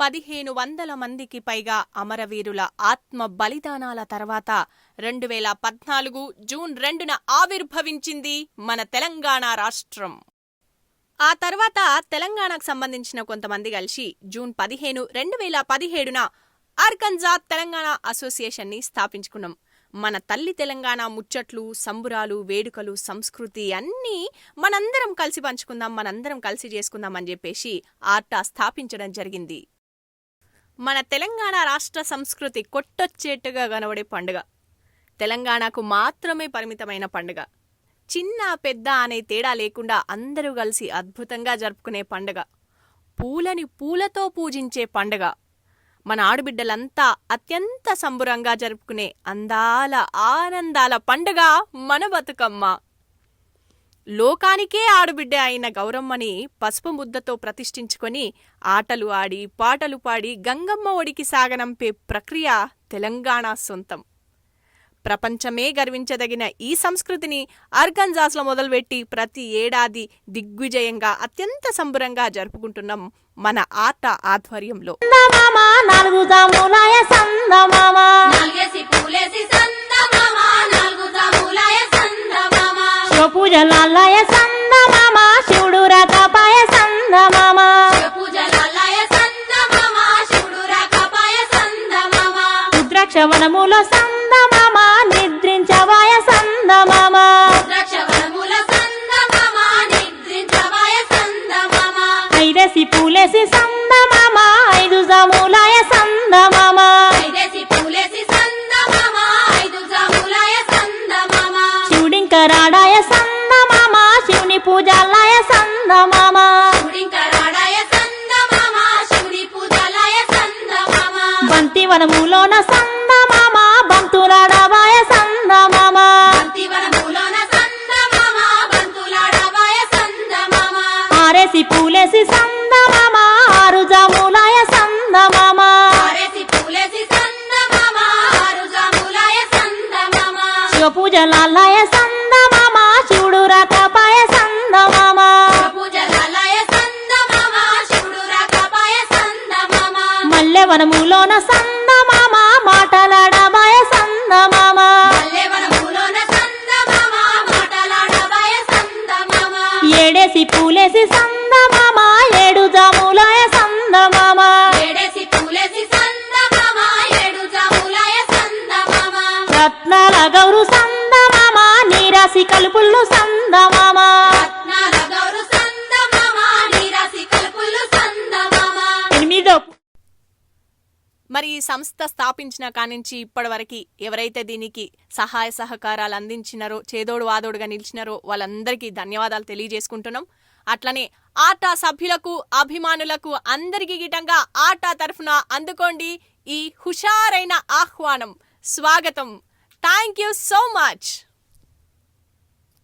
1500 మందికి పైగా అమరవీరుల ఆత్మ బలిదానాల తర్వాత 2014 జూన్ 2న ఆవిర్భవించింది మన తెలంగాణ రాష్ట్రం. ఆ తర్వాత తెలంగాణకు సంబంధించిన కొంతమంది కలిసి జూన్ 15, 2017న ఆర్గంజా తెలంగాణ అసోసియేషన్ని స్థాపించుకున్నాం. మన తల్లి తెలంగాణ ముచ్చట్లు, సంబురాలు, వేడుకలు, సంస్కృతి అన్నీ మనందరం కలిసి పంచుకుందాం, మనందరం కలిసి చేసుకుందాం అని చెప్పేసి ఆర్టా స్థాపించడం జరిగింది. మన తెలంగాణ రాష్ట్ర సంస్కృతి కొట్టొచ్చేట్టుగా కనబడే పండుగ, తెలంగాణకు మాత్రమే పరిమితమైన పండుగ, చిన్న పెద్ద అనే తేడా లేకుండా అందరూ కలిసి అద్భుతంగా జరుపుకునే పండుగ, పూలని పూలతో పూజించే పండుగ, మన ఆడబిడ్డలంతా అత్యంత సంబురంగా జరుపుకునే అందాల ఆనందాల పండుగ మన బతుకమ్మ. లోకానికే ఆడబిడ్డ అయిన గౌరమ్మని పసుపు ముద్దతో ప్రతిష్ఠించుకొని ఆటలు ఆడి పాటలు పాడి గంగమ్మ ఒడికి సాగనంపే ప్రక్రియ తెలంగాణ సొంతం. ప్రపంచమే గర్వించదగిన ఈ సంస్కృతిని ఆర్గంజాస్లో మొదలుపెట్టి ప్రతి ఏడాది దిగ్విజయంగా అత్యంత సంబరంగా జరుపుకుంటున్నాం మన ఆర్టా ఆధ్వర్యంలో. వనములో సందమామ నిద్రించవాయ సందమామ, ఐదేసి పూలేసి సందమామ ఐదు జాములాయ సందమామ, శివుడింకరాడాయ సందమామ శివుని పూజాలాయ సందమామ, బంతి వనములోన సందమామ బంతులాడవాయ సందమామ, ఆరేసి పూలేసి సందమామ ఆరు జాములాయ సందమామ, శివ పూజలాయ సందమామ శివుడు రాకపాయ సందమామ, మల్లె వనములోన సందమామ మాటలాడబాయ సందమామ, ఏడేసి పూలేసి సందమామ ఏడు జాములాయ సందమామ, రత్నాల గౌరు సందమామ నీరాసి కలుపుళ్ళు సందమామ, ఎనిమిదో. మరి ఈ సంస్థ స్థాపించిన కానించి ఇప్పటివరకు ఎవరైతే దీనికి సహాయ సహకారాలు అందించినారో, చేదోడు వాదోడుగా నిలిచినారో వాళ్ళందరికీ ధన్యవాదాలు తెలియజేసుకుంటున్నాం. అట్లనే ఆర్టా సభ్యులకు, అభిమానులకు అందరికీ గిటంగా ఆర్టా తరఫున అందుకోండి ఈ హుషారైన ఆహ్వానం, స్వాగతం. Thank you so much.